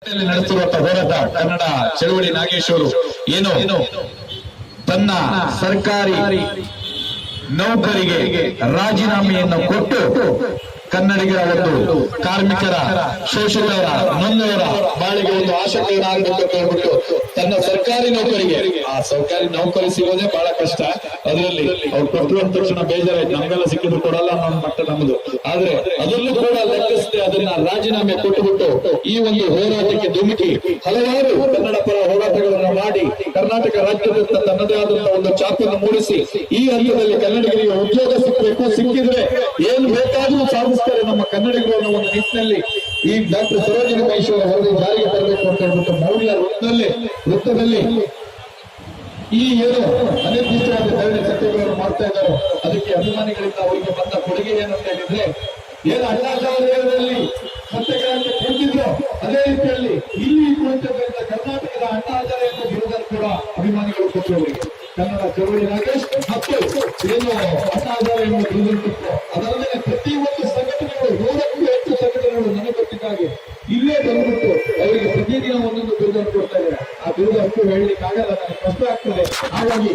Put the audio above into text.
ನಡೆಸಿರುವಂತಹ ಹೋರಾಟ ಕನ್ನಡ ಚಳವಳಿ ನಾಗೇಶ್ ಅವರು ಏನು ತನ್ನ ಸರ್ಕಾರಿ ನೌಕರಿಗೆ ರಾಜೀನಾಮೆಯನ್ನು ಕೊಟ್ಟು ಕನ್ನಡಿಗರ ಒಂದು ಕಾರ್ಮಿಕರ ಶೋಷಿತರ ನೊಂದವರ ಬಾಳಿಗೆ ಒಂದು ಆಶಕ್ತನಾಗಬೇಕು ಅಂತ ಹೇಳ್ಬಿಟ್ಟು ತನ್ನ ಸರ್ಕಾರಿ ನೌಕರಿಗೆ ಆ ಸರ್ಕಾರಿ ನೌಕರಿ ಸಿಗೋದೇ ಬಹಳ ಕಷ್ಟ. ಅದರಲ್ಲಿ ಅವ್ರು ಕೊಟ್ಟರು ಅಂದ ತಕ್ಷಣ ಬೇಜಾರಾಯ್ತು, ನಮಗೆಲ್ಲ ಸಿಕ್ಕಿದ್ರು ಕೊಡಲ್ಲ ಅನ್ನೋ ಮಟ್ಟ ನಮ್ದು. ಆದ್ರೆ ಅದನ್ನು ಕೂಡ ಲೆಕ್ಕಿಸದೆ ಅದನ್ನ ರಾಜೀನಾಮೆ ಕೊಟ್ಟುಬಿಟ್ಟು ಈ ಒಂದು ಹೋರಾಟಕ್ಕೆ ಧುಮುಕಿ ಹಲವಾರು ಕನ್ನಡ ಪರ ಹೋರಾಟಗಳನ್ನು ಮಾಡಿ ಕರ್ನಾಟಕ ರಾಜ್ಯದಿಂದ ತನ್ನದೇ ಆದಂತಹ ಒಂದು ಛಾಪನ್ನು ಮೂಡಿಸಿ ಈ ಹಂತದಲ್ಲಿ ಕನ್ನಡಿಗರಿಗೆ ಉದ್ಯೋಗ ಸಿಕ್ಕಬೇಕು, ಸಿಕ್ಕಿದ್ರೆ ಏನು ಬೇಕಾದರೂ ಸಾಧಿಸ್ತಾರೆ ನಮ್ಮ ಕನ್ನಡಿಗರು ಅನ್ನೋ ಒಂದು ನಿಟ್ಟಿನಲ್ಲಿ ಈ ಡಾಕ್ಟರ್ ಸರೋಜಿನಿ ಮಹೇಶ್ವರ ವರದಿ ಜಾರಿಗೆ ತರಬೇಕು ಅಂತ ಹೇಳ್ಬಿಟ್ಟು ಮೌಲ್ಯ ವೃತ್ತದಲ್ಲಿ ಈ ಏನು ಅನಿರ್ದಿಷ್ಟವಾದ ಧರಣಿ ಸತ್ಯಾಗ್ರಹವನ್ನು ಮಾಡ್ತಾ ಇದ್ದಾರೆ. ಅದಕ್ಕೆ ಅಭಿಮಾನಿಗಳಿಂದ ಅವರಿಗೆ ಬಂದ ಕೊಡುಗೆ ಏನಂತ ಹೇಳಿದ್ರೆ, ಏನು ಅಣ್ಣಾಚಾರ್ಯರಲ್ಲಿ ಸತ್ಯಾಗ್ರಹಕ್ಕೆ ಕುಳಿತಿದ್ರು ಅದೇ ರೀತಿಯಲ್ಲಿ ಇಲ್ಲಿ ಕುಳಿತಕ್ಕಂಥ ಕರ್ನಾಟಕದ ಅಣ್ಣಾಚಾರ್ಯ ಬಿರುದನ್ನು ಕೂಡ ಅಭಿಮಾನಿಗಳು ಕೊಟ್ಟರು. ಕನ್ನಡ ಚಳವಳಿ ನಾಗೇಶ್ ಮತ್ತು ಏನು ಅಣ್ಣಾಚಾರ್ಯ ಬಿರುದನ್ನು ಕೊಟ್ಟರು. ಅದರಲ್ಲೇ ಪ್ರತಿಯೊಂದು ಸಂಘಟನೆಗಳು 100ಕ್ಕೂ ಹೆಚ್ಚು ಸಂಘಟನೆಗಳು ನನಗೆ ಗೊತ್ತಿದ್ದಾಗೆ ಇಲ್ಲೇ ಬಂದ್ಬಿಟ್ಟು ಅವರಿಗೆ ಪ್ರತಿದಿನ ಒಂದೊಂದು ಬಿರುದನ್ನು ಕೊಡ್ತಾ ಇದ್ದಾರೆ. ಆ ಬಿರುದು ಅಷ್ಟು ಹೇಳಲಿಕ್ಕಾಗಲ್ಲ, ನನಗೆ ಕಷ್ಟ ಆಗ್ತದೆ. ಹಾಗಾಗಿ